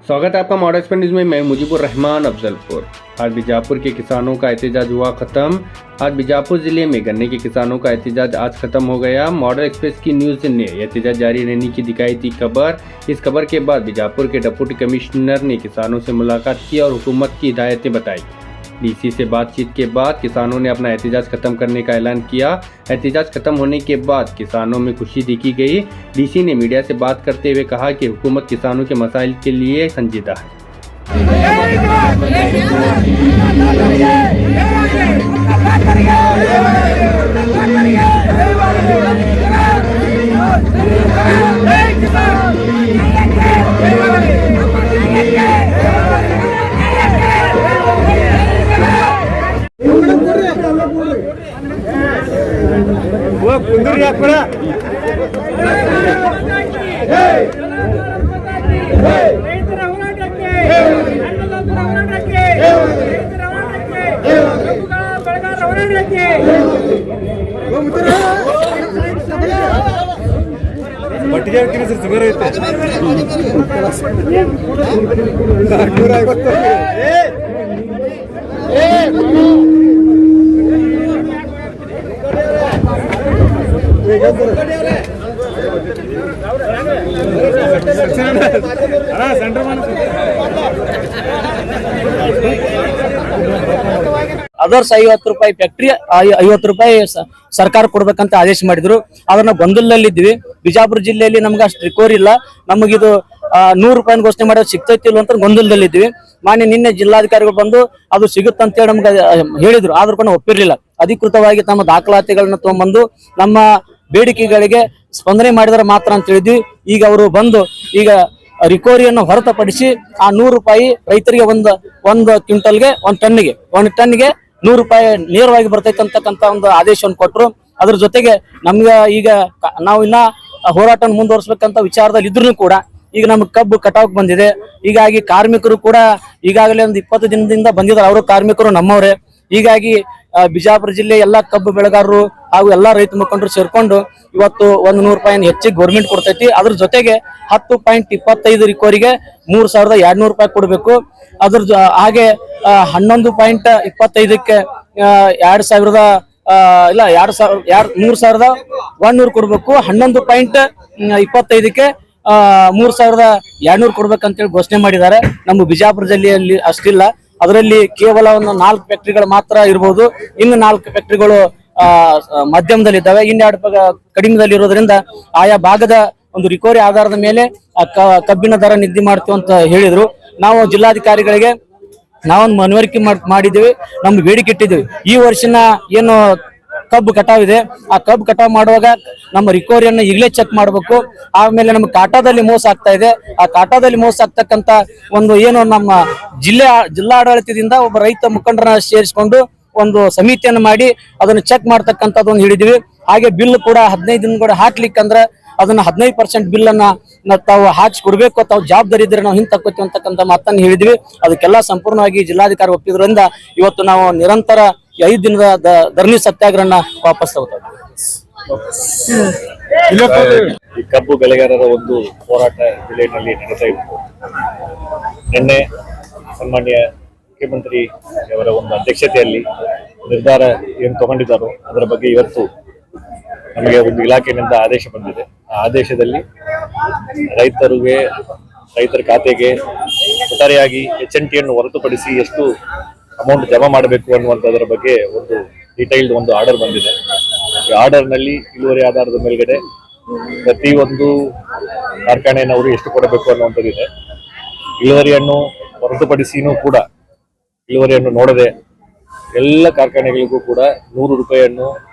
स्वागत है आपका मॉडल एक्सप्रेस न्यूज में। मैं मुजीबुर रहमान अफजलपुर। आज बीजापुर के किसानों का एहतजाज हुआ खत्म। आज बीजापुर जिले में गन्ने के किसानों का एहतजाज आज खत्म हो गया। मॉडल एक्सप्रेस की न्यूज ने एहतजाज जारी रहने की दिखाई थी खबर। इस खबर के बाद बीजापुर के डिप्टी कमिश्नर ने किसानों से मुलाकात की और हुकूमत की हिदायतें बताई। डीसी से बातचीत के बाद किसानों ने अपना एहतजाज खत्म करने का ऐलान किया। एहतजाज खत्म होने के बाद किसानों में खुशी दिखी गई। डीसी ने मीडिया से बात करते हुए कहा कि हुकूमत किसानों के मसाइल के लिए संजीदा है। ಅದರ್ಸ್ 50 ರೂಪಾಯಿ ಫ್ಯಾಕ್ಟ್ರಿ 50 ರೂಪಾಯಿ ಸರ್ಕಾರ ಕೊಡ್ಬೇಕಂತ ಆದೇಶ ಮಾಡಿದ್ರು. ಅದನ್ನ ಗೊಂದಲದಲ್ಲಿದ್ವಿ. ಬಿಜಾಪುರ ಜಿಲ್ಲೆಯಲ್ಲಿ ನಮ್ಗೆ ಅಷ್ಟು ರಿಕವರಿ ಇಲ್ಲ. ನಮಗಿದು 100 ರೂಪಾಯಿ ಘೋಷಣೆ ಮಾಡೋದು ಸಿಗ್ತೈತಿಲ್ಲ ಅಂತ ಗೊಂದಲದಲ್ಲಿದ್ವಿ. ನಿನ್ನೆ ಜಿಲ್ಲಾಧಿಕಾರಿಗಳು ಬಂದು ಅದು ಸಿಗುತ್ತಂತೇಳಿ ನಮ್ಗೆ ಹೇಳಿದ್ರು. ಆದ್ರೂ ಕೂಡ ಒಪ್ಪಿರ್ಲಿಲ್ಲ. ಅಧಿಕೃತವಾಗಿ ತಮ್ಮ ದಾಖಲಾತಿಗಳನ್ನ ತಗೊಂಡ್ಬಂದು ನಮ್ಮ ಬೇಡಿಕೆಗಳಿಗೆ ಸ್ಪಂದನೆ ಮಾಡಿದ್ರೆ ಮಾತ್ರ ಅಂತ ಹೇಳಿದ್ವಿ. ಈಗ ಅವರು ಬಂದು ಈಗ ರಿಕವರಿಯನ್ನು ಹೊರತುಪಡಿಸಿ ಆ 100 ರೂಪಾಯಿ ರೈತರಿಗೆ ಒಂದು ಕ್ವಿಂಟಲ್ಗೆ 1 ಟನ್ಗೆ 100 ರೂಪಾಯಿ ನೇರವಾಗಿ ಬರ್ತೈತೆ ಅಂತಕ್ಕಂಥ ಒಂದು ಆದೇಶವನ್ನು ಕೊಟ್ಟರು. ಅದ್ರ ಜೊತೆಗೆ ನಮ್ಗೆ ಈಗ ನಾವು ಇನ್ನ ಹೋರಾಟ ಮುಂದುವರಿಸಬೇಕಂತ ವಿಚಾರದಲ್ಲಿ ಇದ್ರೂ ಕೂಡ ಈಗ ನಮ್ಗೆ ಕಬ್ಬು ಕಟಾವ್ಗೆ ಬಂದಿದೆ. ಹೀಗಾಗಿ ಕಾರ್ಮಿಕರು ಕೂಡ ಈಗಾಗಲೇ ಒಂದು 20 ದಿನದಿಂದ ಬಂದಿದ್ದಾರೆ. ಅವರು ಕಾರ್ಮಿಕರು ನಮ್ಮವರೇ. ಹೀಗಾಗಿ ಬಿಜಾಪುರ ಜಿಲ್ಲೆ ಎಲ್ಲಾ ಕಬ್ಬು ಬೆಳೆಗಾರರು ಹಾಗೂ ಎಲ್ಲಾ ರೈತ ಮುಖಂಡರು ಸೇರ್ಕೊಂಡು ಇವತ್ತು 100 ರೂಪಾಯಿಯನ್ನು ಹೆಚ್ಚಿಗೆ ಗೌರ್ಮೆಂಟ್ ಕೊಡ್ತೈತಿ. ಅದ್ರ ಜೊತೆಗೆ 10.25 ರಿಕವರಿಗೆ 3200 ರೂಪಾಯಿ ಕೊಡಬೇಕು. ಅದ್ರ ಹಾಗೆ 11.25ಕ್ಕೆ 3100 ಕೊಡ್ಬೇಕು. 11.25ಕ್ಕೆ 3200 ಕೊಡ್ಬೇಕಂತೇಳಿ ಘೋಷಣೆ ಮಾಡಿದ್ದಾರೆ. ನಮ್ಮ ಬಿಜಾಪುರ ಜಿಲ್ಲೆಯಲ್ಲಿ ಅಷ್ಟಿಲ್ಲ. ಅದರಲ್ಲಿ ಕೇವಲ ಒಂದು 4 ಫ್ಯಾಕ್ಟರಿಗಳು ಮಾತ್ರ ಇರಬಹುದು. ಇನ್ನು 4 ಫ್ಯಾಕ್ಟರಿಗಳು ಮಧ್ಯಮದಲ್ಲಿದ್ದಾವೆ. ಇನ್ನೆರಡು ಕಡಿಮೆದಲ್ಲಿ ಇರೋದ್ರಿಂದ ಆಯಾ ಭಾಗದ ಒಂದು ರಿಕವರಿ ಆಧಾರದ ಮೇಲೆ ಕಬ್ಬಿನ ದರ ನಿಗದಿ ಮಾಡ್ತೀವಿ ಅಂತ ಹೇಳಿದ್ರು. ನಾವು ಜಿಲ್ಲಾಧಿಕಾರಿಗಳಿಗೆ ನಾವೊಂದು ಮನವರಿಕೆ ಮಾಡಿದ್ದೀವಿ. ನಮ್ಗೆ ಬೇಡಿಕೆ ಇಟ್ಟಿದ್ದೀವಿ. ಈ ವರ್ಷನ ಏನು ಕಬ್ಬು ಕಟಾವಿದೆ ಆ ಕಬ್ಬು ಕಟಾವ್ ಮಾಡುವಾಗ ನಮ್ಮ ರಿಕವರಿಯನ್ನ ಈಗಲೇ ಚೆಕ್ ಮಾಡಬೇಕು. ಆಮೇಲೆ ನಮ್ಮ ಕಾಟಾದಲ್ಲಿ ಮೋಸ ಆಗ್ತಾ ಇದೆ. ಆ ಕಾಟಾದಲ್ಲಿ ಮೋಸ ಆಗ್ತಕ್ಕಂತ ಒಂದು ಏನು ನಮ್ಮ ಜಿಲ್ಲಾಡಳಿತದಿಂದ ಒಬ್ಬ ರೈತ ಮುಖಂಡರನ್ನ ಸೇರಿಸಿಕೊಂಡು ಒಂದು ಸಮಿತಿಯನ್ನು ಮಾಡಿ ಅದನ್ನು ಚೆಕ್ ಮಾಡ್ತಕ್ಕಂಥದ್ದು ಒಂದು ಹಿಡಿದಿವಿ. ಹಾಗೆ ಬಿಲ್ ಕೂಡ 15 ದಿನ ಕೂಡ ಹಾಕ್ಲಿಕ್ಕಂದ್ರೆ ಅದನ್ನ 15% ಬಿಲ್ ಅನ್ನ ತಾವು ಹಾಕಿ ಕೊಡ್ಬೇಕು. ತಾವು ಜವಾಬ್ದಾರಿ ಇದ್ರೆ ನಾವು ಹಿಂತಕ್ಕೋತೀವಿ ಅಂತಕ್ಕಂಥ ಮಾತನ್ನು ಹೇಳಿದ್ವಿ. ಅದಕ್ಕೆಲ್ಲ ಸಂಪೂರ್ಣವಾಗಿ ಜಿಲ್ಲಾಧಿಕಾರಿ ಒಪ್ಪಿದ್ರಿಂದ ಇವತ್ತು ನಾವು ನಿರಂತರ 5 ದಿನದ ಧರಣಿ ಸತ್ಯಾಗ್ರಹನ ವಾಪಸ್ ತಗೋತಾ ಈ ಕಬ್ಬು ಬೆಳೆಗಾರರ ಒಂದು ಹೋರಾಟ ಜಿಲ್ಲೆಯಲ್ಲಿ ನಡೀತಾ ಇತ್ತು. ನಿನ್ನೆ ಸನ್ಮಾನ್ಯ ಮುಖ್ಯಮಂತ್ರಿ ಅವರ ಒಂದು ಅಧ್ಯಕ್ಷತೆಯಲ್ಲಿ ನಿರ್ಧಾರ ಏನು ತಗೊಂಡಿದ್ದಾರೋ ಅದರ ಬಗ್ಗೆ ಇವತ್ತು ನಮಗೆ ಒಂದು ಇಲಾಖೆಯಿಂದ ಆದೇಶ ಬಂದಿದೆ. ಆ ಆದೇಶದಲ್ಲಿ ರೈತರ ಖಾತೆಗೆ ಒಟ್ಟಾರೆಯಾಗಿ HNTಯನ್ನು ಹೊರತುಪಡಿಸಿ ಎಷ್ಟು ಅಮೌಂಟ್ ಜಮಾ ಮಾಡಬೇಕು ಅನ್ನುವಂಥದ್ರ ಬಗ್ಗೆ ಒಂದು ಡೀಟೈಲ್ಡ್ ಒಂದು ಆರ್ಡರ್ ಬಂದಿದೆ. ಈ ಆರ್ಡರ್ನಲ್ಲಿ ಇಳುವರಿ ಆಧಾರದ ಮೇಲ್ಗಡೆ ಪ್ರತಿಯೊಂದು ಕಾರ್ಖಾನೆಯವರು ಎಷ್ಟು ಕೊಡಬೇಕು ಅನ್ನುವಂಥದ್ದಿದೆ. ಇಳುವರಿಯನ್ನು ಹೊರತುಪಡಿಸಿನೂ ಕೂಡ ಇಳುವರಿಯನ್ನು ನೋಡದೆ ಎಲ್ಲ ಕಾರ್ಖಾನೆಗಳಿಗೂ ಕೂಡ 100 ರೂಪಾಯಿಯನ್ನು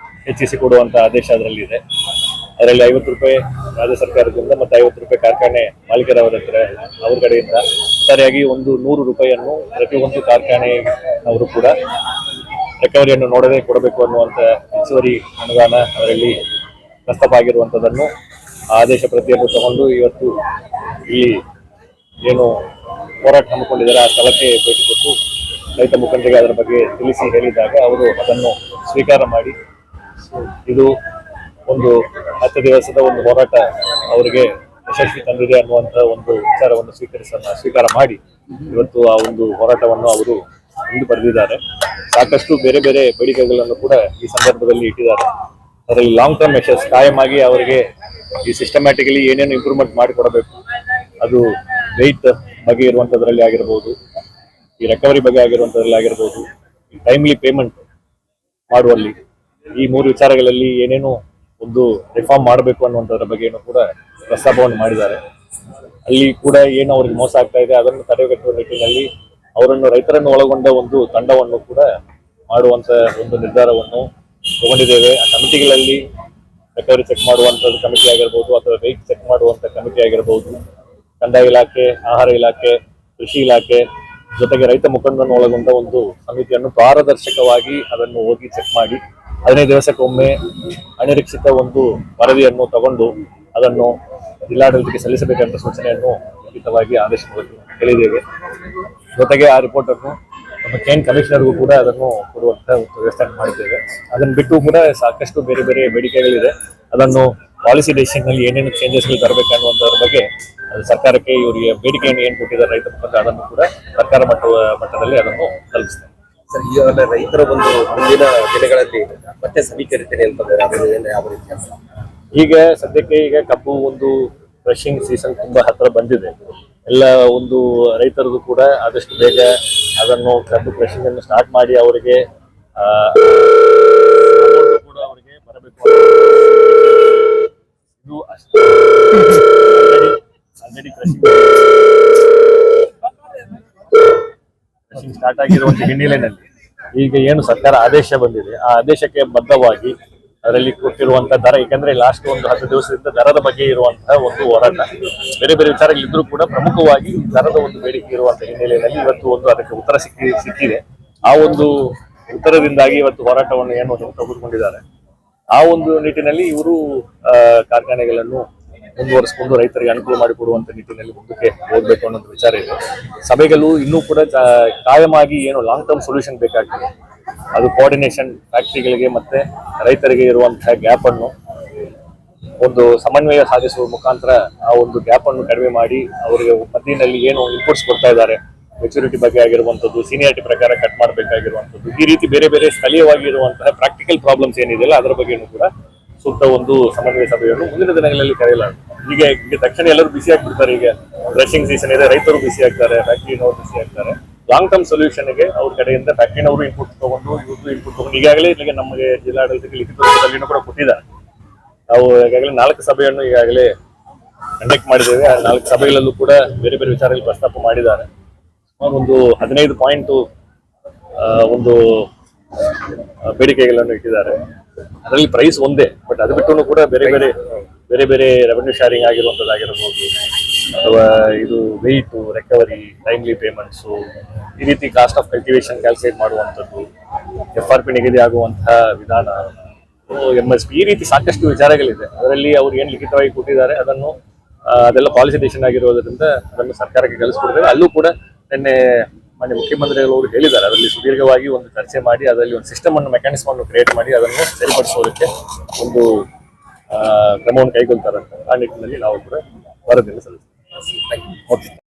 ಹೆಚ್ಚಿಸಿ ಕೊಡುವಂತ ಆದೇಶ ಅದರಲ್ಲಿ ಇದೆ. ಅದರಲ್ಲಿ 50 ರೂಪಾಯಿ ರಾಜ್ಯ ಸರ್ಕಾರದಿಂದ ಮತ್ತು 50 ರೂಪಾಯಿ ಕಾರ್ಖಾನೆ ಮಾಲೀಕರವರ ಅವ್ರ ಕಡೆಯಿಂದ ಸರಿಯಾಗಿ ಒಂದು 100 ರೂಪಾಯಿಯನ್ನು ಪ್ರತಿಯೊಂದು ಕಾರ್ಖಾನೆಯವರು ಕೂಡ ರಿಕವರಿಯನ್ನು ನೋಡದೆ ಕೊಡಬೇಕು ಅನ್ನುವಂಥ ಹೆಚ್ಚುವರಿ ಅನುದಾನ ಅದರಲ್ಲಿ ಪ್ರಸ್ತಾಪ ಆಗಿರುವಂಥದ್ದನ್ನು ಆದೇಶ ಪ್ರತಿಯನ್ನು ತಗೊಂಡು ಇವತ್ತು ಇಲ್ಲಿ ಏನು ಹೋರಾಟ ಹಮ್ಮಿಕೊಂಡಿದ್ದಾರೆ ಆ ಸ್ಥಳಕ್ಕೆ ಭೇಟಿ ಕೊಟ್ಟು ರೈತ ಮುಖಂಡರಿಗೆ ಅದರ ಬಗ್ಗೆ ತಿಳಿಸಿ ಹೇಳಿದಾಗ ಅವರು ಅದನ್ನು ಸ್ವೀಕಾರ ಮಾಡಿ ಇದು ಒಂದು 10 ದಿವಸದ ಒಂದು ಹೋರಾಟ ಅವರಿಗೆ ಯಶಸ್ವಿ ತಂದಿದೆ ಅನ್ನುವಂತ ಒಂದು ವಿಚಾರವನ್ನು ಸ್ವೀಕಾರ ಮಾಡಿ ಇವತ್ತು ಆ ಒಂದು ಹೋರಾಟವನ್ನು ಅವರು ಮುಂದುವರೆದಿದ್ದಾರೆ. ಸಾಕಷ್ಟು ಬೇರೆ ಬೇರೆ ಬೇಡಿಕೆಗಳನ್ನು ಕೂಡ ಈ ಸಂದರ್ಭದಲ್ಲಿ ಇಟ್ಟಿದ್ದಾರೆ. ಅದರಲ್ಲಿ ಲಾಂಗ್ ಟರ್ಮ್ ಮೆಷರ್ಸ್ ಕಾಯಮಾಗಿ ಅವರಿಗೆ ಈ ಸಿಸ್ಟಮ್ಯಾಟಿಕಲಿ ಏನೇನು ಇಂಪ್ರೂವ್ಮೆಂಟ್ ಮಾಡಿಕೊಡಬೇಕು, ಅದು ವೆಯ್ಟ್ ಬಗ್ಗೆ ಇರುವಂತದ್ರಲ್ಲಿ ಆಗಿರ್ಬೋದು, ಈ ರಿಕವರಿ ಬಗ್ಗೆ ಆಗಿರುವಂತದ್ರಲ್ಲಿ ಆಗಿರ್ಬೋದು, ಈ ಟೈಮ್ಲಿ ಪೇಮೆಂಟ್ ಮಾಡುವಲ್ಲಿ, ಈ ಮೂರು ವಿಚಾರಗಳಲ್ಲಿ ಏನೇನು ಒಂದು ರಿಫಾರ್ಮ್ ಮಾಡಬೇಕು ಅನ್ನುವಂಥದ್ರ ಬಗ್ಗೆನೂ ಕೂಡ ಪ್ರಸ್ತಾಪವನ್ನು ಮಾಡಿದ್ದಾರೆ. ಅಲ್ಲಿ ಕೂಡ ಏನು ಅವ್ರಿಗೆ ಮೋಸ ಆಗ್ತಾ ಇದೆ ಅದನ್ನು ತಡೆಗಟ್ಟುವ ನಿಟ್ಟಿನಲ್ಲಿ ಅವರನ್ನು ರೈತರನ್ನು ಒಳಗೊಂಡ ಒಂದು ತಂಡವನ್ನು ಕೂಡ ಮಾಡುವಂತ ಒಂದು ನಿರ್ಧಾರವನ್ನು ತಗೊಂಡಿದ್ದೇವೆ. ಆ ಕಮಿಟಿಗಳಲ್ಲಿ ರಿಕವರಿ ಚೆಕ್ ಮಾಡುವಂಥದ್ದು ಕಮಿಟಿ ಆಗಿರ್ಬೋದು ಅಥವಾ ವೆಯ್ಟ್ ಚೆಕ್ ಮಾಡುವಂತ ಕಮಿಟಿ ಆಗಿರ್ಬೋದು, ಕಂದಾಯ ಇಲಾಖೆ, ಆಹಾರ ಇಲಾಖೆ, ಕೃಷಿ ಇಲಾಖೆ ಜೊತೆಗೆ ರೈತ ಮುಖಂಡರನ್ನು ಒಳಗೊಂಡ ಒಂದು ಸಮಿತಿಯನ್ನು ಪಾರದರ್ಶಕವಾಗಿ ಅದನ್ನು ಹೋಗಿ ಚೆಕ್ ಮಾಡಿ 15 ದಿವಸಕ್ಕೊಮ್ಮೆ ಅನಿರೀಕ್ಷಿತ ಒಂದು ವರದಿಯನ್ನು ತಗೊಂಡು ಅದನ್ನು ಜಿಲ್ಲಾಡಳಿತಕ್ಕೆ ಸಲ್ಲಿಸಬೇಕಂತ ಸೂಚನೆಯನ್ನು ಲಿಖಿತವಾಗಿ ಆದೇಶ ಹೇಳಿದ್ದೇವೆ. ಜೊತೆಗೆ ಆ ರಿಪೋರ್ಟ್ ಅನ್ನು ನಮ್ಮ ಚೈನ್ ಕಮಿಷನರ್ಗೂ ಕೂಡ ಅದನ್ನು ಕೊಡುವಂತ ಒಂದು ವ್ಯವಸ್ಥೆ ಮಾಡಿದ್ದೇವೆ. ಅದನ್ನು ಬಿಟ್ಟು ಕೂಡ ಸಾಕಷ್ಟು ಬೇರೆ ಬೇರೆ ಬೇಡಿಕೆಗಳಿದೆ. ಅದನ್ನು ಪಾಲಿಸಿ ಡೆಸಿಷನ್ ನಲ್ಲಿ ಏನೇನು ಚೇಂಜಸ್ ತರಬೇಕನ್ನುವಂಥದ್ರ ಬಗ್ಗೆ ಅದು ಸರ್ಕಾರಕ್ಕೆ ಇವರಿಗೆ ಬೇಡಿಕೆಯನ್ನು ಏನು ಕೊಟ್ಟಿದ್ದಾರೆ ರೈತ ಮುಖಂಡ ಅದನ್ನು ಕೂಡ ಸರ್ಕಾರ ಮಟ್ಟದಲ್ಲಿ ಅದನ್ನು ತಲುಪಿಸ್ತೇವೆ. ಸರ್, ಈಗಾಗಲೇ ರೈತರ ಒಂದು ಮುಂದಿನ ದಿನಗಳಲ್ಲಿ ಮತ್ತೆ ಸಮೀಕರಿತೇನೆ ಅಂತಂದ್ರೆ ಅದು ಯಾವ ರೀತಿ? ಈಗ ಸದ್ಯಕ್ಕೆ ಕಬ್ಬು ಒಂದು ಕ್ರಷಿಂಗ್ ಸೀಸನ್ ತುಂಬಾ ಹತ್ರ ಬಂದಿದೆ. ಎಲ್ಲ ಒಂದು ರೈತರದು ಕೂಡ ಆದಷ್ಟು ಬೇಗ ಅದನ್ನು ಕಬ್ಬು ಕ್ರಷಿಂಗ್ ಅನ್ನು ಸ್ಟಾರ್ಟ್ ಮಾಡಿ ಅವರಿಗೆ ಕೂಡ ಅವರಿಗೆ ಬರಬೇಕು. ಇದು ಆಲ್ರೆಡಿ ಕ್ರಷಿಂಗ್ ಸ್ಟಾರ್ಟ್ ಆಗಿರುವಂತ ಹಿನ್ನೆಲೆಯಲ್ಲಿ ಈಗ ಏನು ಸರ್ಕಾರ ಆದೇಶ ಬಂದಿದೆ ಆ ಆದೇಶಕ್ಕೆ ಬದ್ಧವಾಗಿ ಅದರಲ್ಲಿ ಕೊಟ್ಟಿರುವಂತಹ ದರ, ಯಾಕಂದ್ರೆ ಲಾಸ್ಟ್ ಒಂದು 10 ದಿವಸದಿಂದ ದರದ ಬಗ್ಗೆ ಇರುವಂತಹ ಒಂದು ಹೋರಾಟ, ಬೇರೆ ಬೇರೆ ವಿಚಾರಗಳಿದ್ರೂ ಕೂಡ ಪ್ರಮುಖವಾಗಿ ದರದ ಒಂದು ಬೇಡಿಕೆ ಇರುವಂತಹ ಹಿನ್ನೆಲೆಯಲ್ಲಿ ಇವತ್ತು ಒಂದು ಅದಕ್ಕೆ ಉತ್ತರ ಸಿಕ್ಕಿದೆ. ಆ ಒಂದು ಉತ್ತರದಿಂದಾಗಿ ಇವತ್ತು ಹೋರಾಟವನ್ನು ಏನು ತೆಗೆದುಕೊಂಡಿದ್ದಾರೆ. ಆ ಒಂದು ನಿಟ್ಟಿನಲ್ಲಿ ಇವರು ಕಾರ್ಖಾನೆಗಳನ್ನು ಮುಂದುವರಿಸಿಕೊಂಡು ರೈತರಿಗೆ ಅನುಕೂಲ ಮಾಡಿಕೊಡುವಂತ ನಿಟ್ಟಿನಲ್ಲಿ ಮುಂದಕ್ಕೆ ಹೋಗ್ಬೇಕು ಅನ್ನೋ ವಿಚಾರ ಇದೆ. ಸಭೆಗಳು ಇನ್ನೂ ಕೂಡ ಕಾಯಮಾಗಿ ಏನು ಲಾಂಗ್ ಟರ್ಮ್ ಸೊಲ್ಯೂಷನ್ ಬೇಕಾಗ್ತದೆ, ಅದು ಕೋಆರ್ಡಿನೇಷನ್ ಫ್ಯಾಕ್ಟರಿಗಳಿಗೆ ಮತ್ತೆ ರೈತರಿಗೆ ಇರುವಂತಹ ಗ್ಯಾಪ್ ಅನ್ನು ಒಂದು ಸಮನ್ವಯ ಸಾಧಿಸುವ ಮುಖಾಂತರ ಆ ಒಂದು ಗ್ಯಾಪ್ ಅನ್ನು ಕಡಿಮೆ ಮಾಡಿ ಅವರಿಗೆ ಮಧ್ಯದಲ್ಲಿ ಏನು ಇನ್ಪುಟ್ಸ್ ಕೊಡ್ತಾ ಇದ್ದಾರೆ, ಮೆಚುರಿಟಿ ಬಗ್ಗೆ ಆಗಿರುವಂತದ್ದು, ಸೀನಿಯಾರಿಟಿ ಪ್ರಕಾರ ಕಟ್ ಮಾಡಬೇಕಾಗಿರುವಂತದ್ದು, ಈ ರೀತಿ ಬೇರೆ ಬೇರೆ ಸ್ಥಳೀಯವಾಗಿ ಇರುವಂತಹ ಪ್ರಾಕ್ಟಿಕಲ್ ಪ್ರಾಬ್ಲಮ್ಸ್ ಏನಿದೆಯಲ್ಲ ಅದರ ಬಗ್ಗೆನೂ ಕೂಡ ಸೂಕ್ತ ಒಂದು ಸಮನ್ವಯ ಸಭೆಯನ್ನು ಮುಂದಿನ ದಿನಗಳಲ್ಲಿ ಕರೆಯಲಾಗಿದೆ. ಈಗ ತಕ್ಷಣ ಎಲ್ಲರೂ ಬಿಸಿ ಆಗ್ಬಿಡ್ತಾರೆ. ಈಗ ರಶಿಂಗ್ ಸೀಸನ್ ಇದೆ, ರೈತರು ಬಿಸಿ ಆಗ್ತಾರೆ, ಫ್ಯಾಕ್ಟರಿನವರು ಬಿಸಿ ಆಗ್ತಾರೆ. ಲಾಂಗ್ ಟರ್ಮ್ ಸೊಲ್ಯೂಷನ್ಗೆ ಅವ್ರ ಕಡೆಯಿಂದ ಫ್ಯಾಕ್ಟರಿನವರು ಇನ್ಪುಟ್ ತಗೊಂಡು ಇವ್ರದ್ದು ಇನ್ಪುಟ್ ತಗೊಂಡು ಈಗಾಗಲೇ ಇಲ್ಲಿಗೆ ನಮಗೆ ಜಿಲ್ಲಾಡಳಿತಕ್ಕೆ ಲಿಖಿತ ರೂಪದಲ್ಲಿನೂ ಕೂಡ ಕೊಟ್ಟಿದ್ದಾರೆ. ನಾವು ಈಗಾಗಲೇ 4 ಸಭೆಯನ್ನು ಈಗಾಗಲೇ ಕಂಡಕ್ಟ್ ಮಾಡಿದ್ದೇವೆ. ಆ 4 ಸಭೆಗಳಲ್ಲೂ ಕೂಡ ಬೇರೆ ಬೇರೆ ವಿಚಾರದಲ್ಲಿ ಪ್ರಸ್ತಾಪ ಮಾಡಿದ್ದಾರೆ. ಸುಮಾರು ಒಂದು 15 ಪಾಯಿಂಟ್ ಒಂದು ಬೇಡಿಕೆಗಳನ್ನು ಇಟ್ಟಿದ್ದಾರೆ. ಅದರಲ್ಲಿ ಪ್ರೈಸ್ ಒಂದೇ, ಬಟ್ ಅದು ಬಿಟ್ಟು ಕೂಡ ಬೇರೆ ಬೇರೆ ರೆವೆನ್ಯೂ ಶೇರಿಂಗ್ ಆಗಿರುವಂತದ್ದಾಗಿರಬಹುದು, ಅಥವಾ ಇದು ವೆಯ್ಟ್, ರಿಕವರಿ, ಟೈಮ್ಲಿ ಪೇಮೆಂಟ್ಸು, ಈ ರೀತಿ ಕಾಸ್ಟ್ ಆಫ್ ಕಲ್ಟಿವೇಶನ್ ಕ್ಯಾಲ್ಕುಲೇಟ್ ಮಾಡುವಂಥದ್ದು, FRP ನಿಗದಿ ಆಗುವಂತಹ ವಿಧಾನ, MSP, ಈ ರೀತಿ ಸಾಕಷ್ಟು ವಿಚಾರಗಳಿದೆ. ಅದರಲ್ಲಿ ಅವ್ರು ಏನು ಲಿಖಿತವಾಗಿ ಕೊಟ್ಟಿದ್ದಾರೆ ಅದೆಲ್ಲ ಪಾಲಿಸಿ ಡಿಸಿಷನ್ ಆಗಿರೋದ್ರಿಂದ ಅದನ್ನು ಸರ್ಕಾರಕ್ಕೆ ಕಳಿಸ್ಕೊಡ್ತೇವೆ. ಅಲ್ಲೂ ಕೂಡ ನಿನ್ನೆ ಮಾನ್ಯ ಮುಖ್ಯಮಂತ್ರಿಗಳು ಹೇಳಿದ್ದಾರೆ, ಅದರಲ್ಲಿ ಸುದೀರ್ಘವಾಗಿ ಒಂದು ಚರ್ಚೆ ಮಾಡಿ ಅದರಲ್ಲಿ ಒಂದು ಸಿಸ್ಟಮ್ ಅನ್ನು ಮೆಕ್ಯಾನಿಸಮ್ ಅನ್ನು ಕ್ರಿಯೇಟ್ ಮಾಡಿ ಅದನ್ನು ಸರಿಪಡಿಸೋದಕ್ಕೆ ಒಂದು ಕ್ರಮವನ್ನು ಕೈಗೊಳ್ತಾರಂತ. ಆ ನಿಟ್ಟಿನಲ್ಲಿ ನಾವು ಕೂಡ ವರದಿಯನ್ನು ಸಲ್ಲಿಸ್ತೀವಿ.